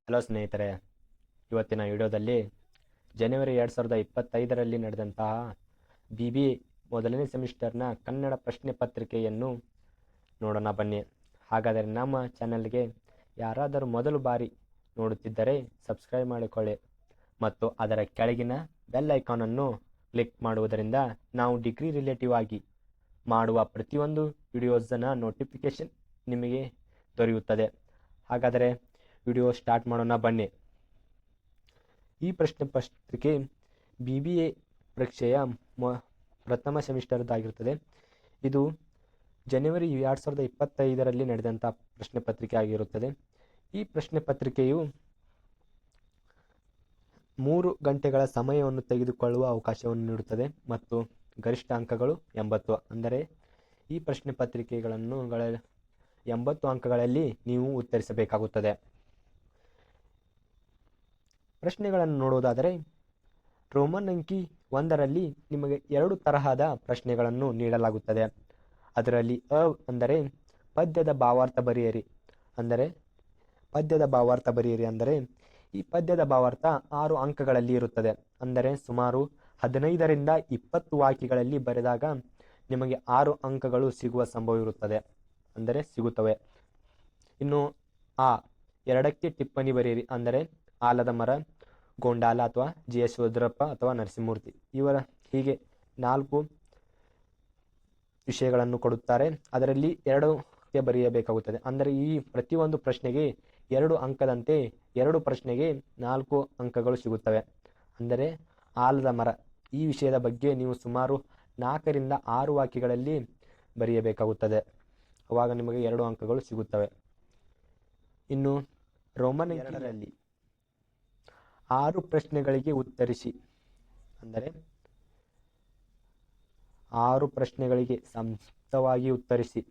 Hello ಸ್ನೇಹಿತರೆ, ಇವತ್ತಿನ ವಿಡಿಯೋದಲ್ಲಿ ಜನವರಿ 2025ರಲ್ಲಿ ನಡೆದಂತಹ BBA ಮೊದಲನೇ ಸೆಮಿಸ್ಟರ್ನ ಕನ್ನಡ ಪ್ರಶ್ನೆ ಪತ್ರಿಕೆಯನ್ನು ನೋಡೋಣ ಬನ್ನಿ. ಹಾಗಾದರೆ ನಮ್ಮ ಚಾನೆಲ್ಗೆ ಯಾರಾದರೂ ಮೊದಲು ಬಾರಿ ನೋಡುತ್ತಿದ್ದರೆ ಸಬ್ಸ್ಕ್ರೈಬ್ ಮಾಡಿಕೊಳ್ಳಿ ಮತ್ತು ಅದರ ಕೆಳಗಿನ ಬೆಲ್ ಐಕಾನನ್ನು ಕ್ಲಿಕ್ ಮಾಡುವುದರಿಂದ ನಾವು ಡಿಗ್ರಿ ರಿಲೇಟಿವ್ ಆಗಿ ಮಾಡುವ ಪ್ರತಿಯೊಂದು ವಿಡಿಯೋಸ್ನ ನೋಟಿಫಿಕೇಶನ್ ನಿಮಗೆ ದೊರೆಯುತ್ತದೆ. ಹಾಗಾದರೆ ವಿಡಿಯೋ ಸ್ಟಾರ್ಟ್ ಮಾಡೋಣ ಬನ್ನಿ. ಈ ಪ್ರಶ್ನೆ ಪತ್ರಿಕೆ BBA ಪರೀಕ್ಷೆಯ ಪ್ರಥಮ ಸೆಮಿಸ್ಟರ್ದಾಗಿರುತ್ತದೆ. ಇದು ಜನವರಿ 2025ರಲ್ಲಿ ನಡೆದಂಥ ಪ್ರಶ್ನೆ ಪತ್ರಿಕೆ ಆಗಿರುತ್ತದೆ. ಈ ಪ್ರಶ್ನೆ ಪತ್ರಿಕೆಯು 3 ಗಂಟೆಗಳ ಸಮಯವನ್ನು ತೆಗೆದುಕೊಳ್ಳುವ ಅವಕಾಶವನ್ನು ನೀಡುತ್ತದೆ ಮತ್ತು ಗರಿಷ್ಠ ಅಂಕಗಳು 80. ಅಂದರೆ ಈ ಪ್ರಶ್ನೆ ಪತ್ರಿಕೆಗಳನ್ನು 80 ಅಂಕಗಳಲ್ಲಿ ನೀವು ಉತ್ತರಿಸಬೇಕಾಗುತ್ತದೆ. ಪ್ರಶ್ನೆಗಳನ್ನು ನೋಡುವುದಾದರೆ, ರೋಮನ್ ಅಂಕಿ 1ರಲ್ಲಿ ನಿಮಗೆ 2 ತರಹದ ಪ್ರಶ್ನೆಗಳನ್ನು ನೀಡಲಾಗುತ್ತದೆ. ಅದರಲ್ಲಿ ಅಂದರೆ ಪದ್ಯದ ಭಾವಾರ್ಥ ಬರೆಯಿರಿ. ಅಂದರೆ ಈ ಪದ್ಯದ ಭಾವಾರ್ಥ 6 ಅಂಕಗಳಲ್ಲಿ ಇರುತ್ತದೆ. ಅಂದರೆ ಸುಮಾರು 15ರಿಂದ 20 ವಾಕ್ಯಗಳಲ್ಲಿ ಬರೆದಾಗ ನಿಮಗೆ 6 ಅಂಕಗಳು ಸಿಗುವ ಸಂಭವ ಇರುತ್ತದೆ, ಅಂದರೆ ಸಿಗುತ್ತವೆ. ಇನ್ನು 2ಕ್ಕೆ ಟಿಪ್ಪಣಿ ಬರೆಯಿರಿ. ಅಂದರೆ ಆಲದ ಮರ, ಗೊಂಡಾಲ ಅಥವಾ GS ರುದ್ರಪ್ಪ ಅಥವಾ ನರಸಿಂಹಮೂರ್ತಿ ಇವರ ಹೀಗೆ 4 ವಿಷಯಗಳನ್ನು ಕೊಡುತ್ತಾರೆ. ಅದರಲ್ಲಿ 2ಕ್ಕೆ ಬರೆಯಬೇಕಾಗುತ್ತದೆ. ಅಂದರೆ ಈ ಪ್ರತಿಯೊಂದು ಪ್ರಶ್ನೆಗೆ 2 ಅಂಕದಂತೆ 2 ಪ್ರಶ್ನೆಗೆ 4 ಅಂಕಗಳು ಸಿಗುತ್ತವೆ. ಅಂದರೆ ಆಲದ ಮರ ಈ ವಿಷಯದ ಬಗ್ಗೆ ನೀವು ಸುಮಾರು 4ರಿಂದ 6 ವಾಕ್ಯಗಳಲ್ಲಿ ಬರೆಯಬೇಕಾಗುತ್ತದೆ. ಆವಾಗ ನಿಮಗೆ 2 ಅಂಕಗಳು ಸಿಗುತ್ತವೆ. ಇನ್ನು ರೋಮನ್ 2ರಲ್ಲಿ 6 ಪ್ರಶ್ನೆಗಳಿಗೆ ಉತ್ತರಿಸಿ. ಅಂದರೆ 6 ಪ್ರಶ್ನೆಗಳಿಗೆ ಸಂಕ್ಷಿಪ್ತವಾಗಿ ಉತ್ತರಿಸಿ.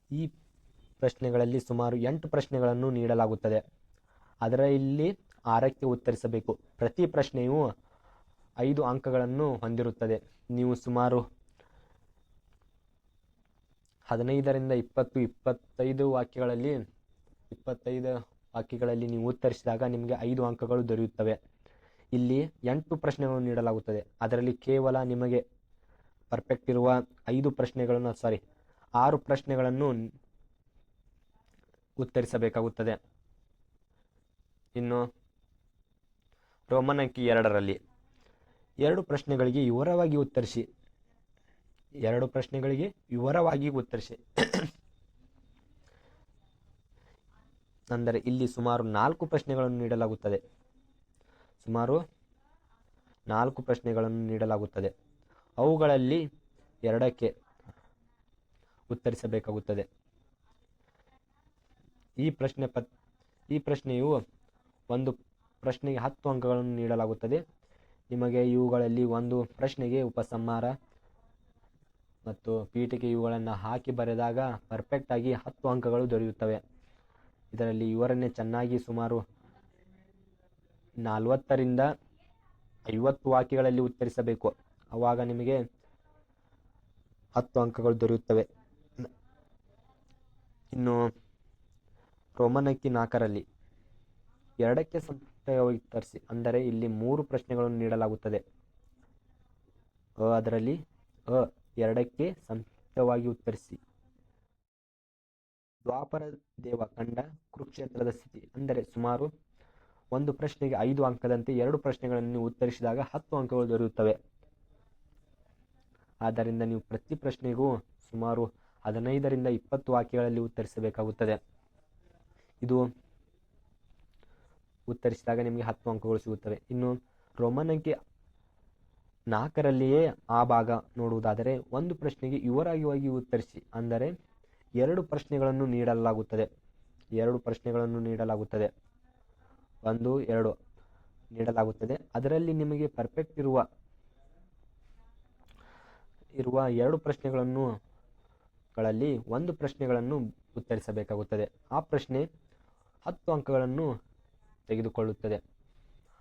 ಈ ಪ್ರಶ್ನೆಗಳಲ್ಲಿ ಸುಮಾರು 8 ಪ್ರಶ್ನೆಗಳನ್ನು ನೀಡಲಾಗುತ್ತದೆ. ಅದರಲ್ಲಿ 6ಕ್ಕೆ ಉತ್ತರಿಸಬೇಕು. ಪ್ರತಿ ಪ್ರಶ್ನೆಯು 5 ಅಂಕಗಳನ್ನು ಹೊಂದಿರುತ್ತದೆ. ನೀವು ಸುಮಾರು 15ರಿಂದ 25 ವಾಕ್ಯಗಳಲ್ಲಿ ನೀವು ಉತ್ತರಿಸಿದಾಗ ನಿಮಗೆ 5 ಅಂಕಗಳು ದೊರೆಯುತ್ತವೆ. ಇಲ್ಲಿ 8 ಪ್ರಶ್ನೆಗಳನ್ನು ನೀಡಲಾಗುತ್ತದೆ. ಅದರಲ್ಲಿ ಕೇವಲ ನಿಮಗೆ ಪರ್ಫೆಕ್ಟ್ ಇರುವ 6 ಪ್ರಶ್ನೆಗಳನ್ನು ಉತ್ತರಿಸಬೇಕಾಗುತ್ತದೆ. ಇನ್ನು ರೋಮನ್ ಅಂಕಿ 2ರಲ್ಲಿ 2 ಪ್ರಶ್ನೆಗಳಿಗೆ ವಿವರವಾಗಿ ಉತ್ತರಿಸಿ. 2 ಪ್ರಶ್ನೆಗಳಿಗೆ ವಿವರವಾಗಿ ಉತ್ತರಿಸಿ. ಅಂದರೆ ಇಲ್ಲಿ ಸುಮಾರು 4 ಪ್ರಶ್ನೆಗಳನ್ನು ನೀಡಲಾಗುತ್ತದೆ. ಅವುಗಳಲ್ಲಿ 2ಕ್ಕೆ ಉತ್ತರಿಸಬೇಕಾಗುತ್ತದೆ. ಈ ಪ್ರಶ್ನೆಯು ಒಂದು ಪ್ರಶ್ನೆಗೆ 10 ಅಂಕಗಳನ್ನು ನೀಡಲಾಗುತ್ತದೆ. ನಿಮಗೆ ಇವುಗಳಲ್ಲಿ ಒಂದು ಪ್ರಶ್ನೆಗೆ ಉಪಸಂಹಾರ ಮತ್ತು ಪೀಠಿಕೆ ಇವುಗಳನ್ನು ಹಾಕಿ ಬರೆದಾಗ ಪರ್ಫೆಕ್ಟ್ ಆಗಿ 10 ಅಂಕಗಳು ದೊರೆಯುತ್ತವೆ. ಇದರಲ್ಲಿ ಇವರನ್ನೇ ಚೆನ್ನಾಗಿ ಸುಮಾರು 40ರಿಂದ 50 ವಾಕ್ಯಗಳಲ್ಲಿ ಉತ್ತರಿಸಬೇಕು. ಆವಾಗ ನಿಮಗೆ 10 ಅಂಕಗಳು ದೊರೆಯುತ್ತವೆ. ಇನ್ನು ರೋಮನ್ ಅಂಕಿ 4ರಲ್ಲಿ 2ಕ್ಕೆ ಸಂಕ್ಷಿಪ್ತವಾಗಿ ಉತ್ತರಿಸಿ. ಅಂದರೆ ಇಲ್ಲಿ 3 ಪ್ರಶ್ನೆಗಳನ್ನು ನೀಡಲಾಗುತ್ತದೆ. ಅದರಲ್ಲಿ 2ಕ್ಕೆ ಸಂಕ್ಷಿಪ್ತವಾಗಿ ಉತ್ತರಿಸಿ. ದ್ವಾಪರ ದೇವ ಕಂಡ ಕುರುಕ್ಷೇತ್ರದ ಸ್ಥಿತಿ. ಅಂದರೆ ಸುಮಾರು ಒಂದು ಪ್ರಶ್ನೆಗೆ 5 ಅಂಕದಂತೆ 2 ಪ್ರಶ್ನೆಗಳನ್ನು ಉತ್ತರಿಸಿದಾಗ 10 ಅಂಕಗಳು ದೊರೆಯುತ್ತವೆ. ಆದ್ದರಿಂದ ನೀವು ಪ್ರತಿ ಪ್ರಶ್ನೆಗೂ ಸುಮಾರು 15ರಿಂದ 20 ವಾಕ್ಯಗಳಲ್ಲಿ ಉತ್ತರಿಸಬೇಕಾಗುತ್ತದೆ. ಇದು ಉತ್ತರಿಸಿದಾಗ ನಿಮಗೆ 10 ಅಂಕಗಳು ಸಿಗುತ್ತವೆ. ಇನ್ನು ರೋಮನ್ ಅಂಕಿ 4ರಲ್ಲಿಯೇ ಆ ಭಾಗ ನೋಡುವುದಾದರೆ, ಒಂದು ಪ್ರಶ್ನೆಗೆ ವಿವರವಾಗಿ ಉತ್ತರಿಸಿ. ಅಂದರೆ 2 ಪ್ರಶ್ನೆಗಳನ್ನು ನೀಡಲಾಗುತ್ತದೆ. 1, 2 ನೀಡಲಾಗುತ್ತದೆ. ಅದರಲ್ಲಿ ನಿಮಗೆ ಪರ್ಫೆಕ್ಟ್ ಇರುವ 2 ಪ್ರಶ್ನೆಗಳಲ್ಲಿ 1 ಪ್ರಶ್ನೆಗಳನ್ನು ಉತ್ತರಿಸಬೇಕಾಗುತ್ತದೆ. ಆ ಪ್ರಶ್ನೆ 10 ಅಂಕಗಳನ್ನು ತೆಗೆದುಕೊಳ್ಳುತ್ತದೆ,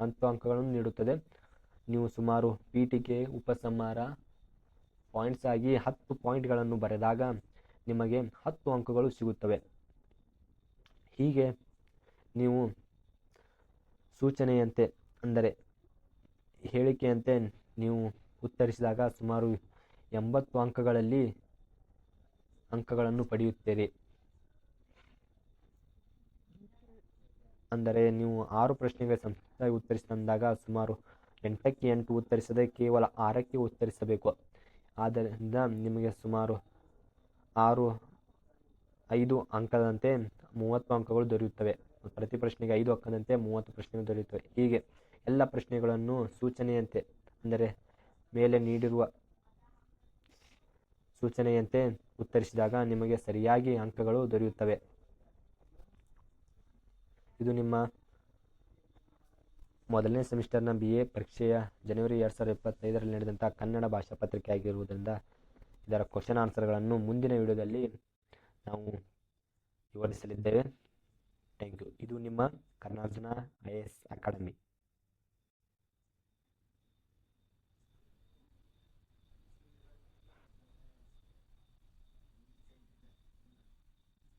10 ಅಂಕಗಳನ್ನು ನೀಡುತ್ತದೆ. ನೀವು ಸುಮಾರು ಪೀಠಿಕೆ, ಉಪಸಂಹಾರ, ಪಾಯಿಂಟ್ಸ್ ಆಗಿ 10 ಪಾಯಿಂಟ್ಗಳನ್ನು ಬರೆದಾಗ ನಿಮಗೆ 10 ಅಂಕಗಳು ಸಿಗುತ್ತವೆ. ಹೀಗೆ ನೀವು ಸೂಚನೆಯಂತೆ ಅಂದರೆ ಹೇಳಿಕೆಯಂತೆ ನೀವು ಉತ್ತರಿಸಿದಾಗ ಸುಮಾರು 80 ಅಂಕಗಳನ್ನು ಪಡೆಯುತ್ತೀರಿ. ಅಂದರೆ ನೀವು 6 ಪ್ರಶ್ನೆಗೆ ಸಂಪೂರ್ಣವಾಗಿ ಉತ್ತರಿಸಿದಾಗ ಸುಮಾರು 8ಕ್ಕೆ 8 ಉತ್ತರಿಸದೆ ಕೇವಲ 6ಕ್ಕೆ ಉತ್ತರಿಸಬೇಕು. ಆದ್ದರಿಂದ ನಿಮಗೆ ಸುಮಾರು 5 ಅಂಕದಂತೆ 30 ಅಂಕಗಳು ದೊರೆಯುತ್ತವೆ. ಪ್ರತಿ ಪ್ರಶ್ನೆಗೆ 5 ಅಂಕದಂತೆ 30 ಪ್ರಶ್ನೆಗಳು ದೊರೆಯುತ್ತವೆ. ಹೀಗೆ ಎಲ್ಲ ಪ್ರಶ್ನೆಗಳನ್ನು ಸೂಚನೆಯಂತೆ ಅಂದರೆ ಮೇಲೆ ನೀಡಿರುವ ಸೂಚನೆಯಂತೆ ಉತ್ತರಿಸಿದಾಗ ನಿಮಗೆ ಸರಿಯಾಗಿ ಅಂಕಗಳು ದೊರೆಯುತ್ತವೆ. ಇದು ನಿಮ್ಮ ಮೊದಲನೇ ಸೆಮಿಸ್ಟರ್ನ BA ಪರೀಕ್ಷೆಯ ಜನವರಿ 2025ರಲ್ಲಿ ನಡೆದಂಥ ಕನ್ನಡ ಭಾಷಾ ಪತ್ರಿಕೆ ಆಗಿರುವುದರಿಂದ ಇದರ ಕ್ವಶನ್ ಆನ್ಸರ್ಗಳನ್ನು ಮುಂದಿನ ವಿಡಿಯೋದಲ್ಲಿ ನಾವು ವಿವರಿಸಲಿದ್ದೇವೆ. Thank you. ಇದು ನಿಮ್ಮ ಕರ್ನಾರ್ಜುನ IAS ಅಕಾಡೆಮಿ.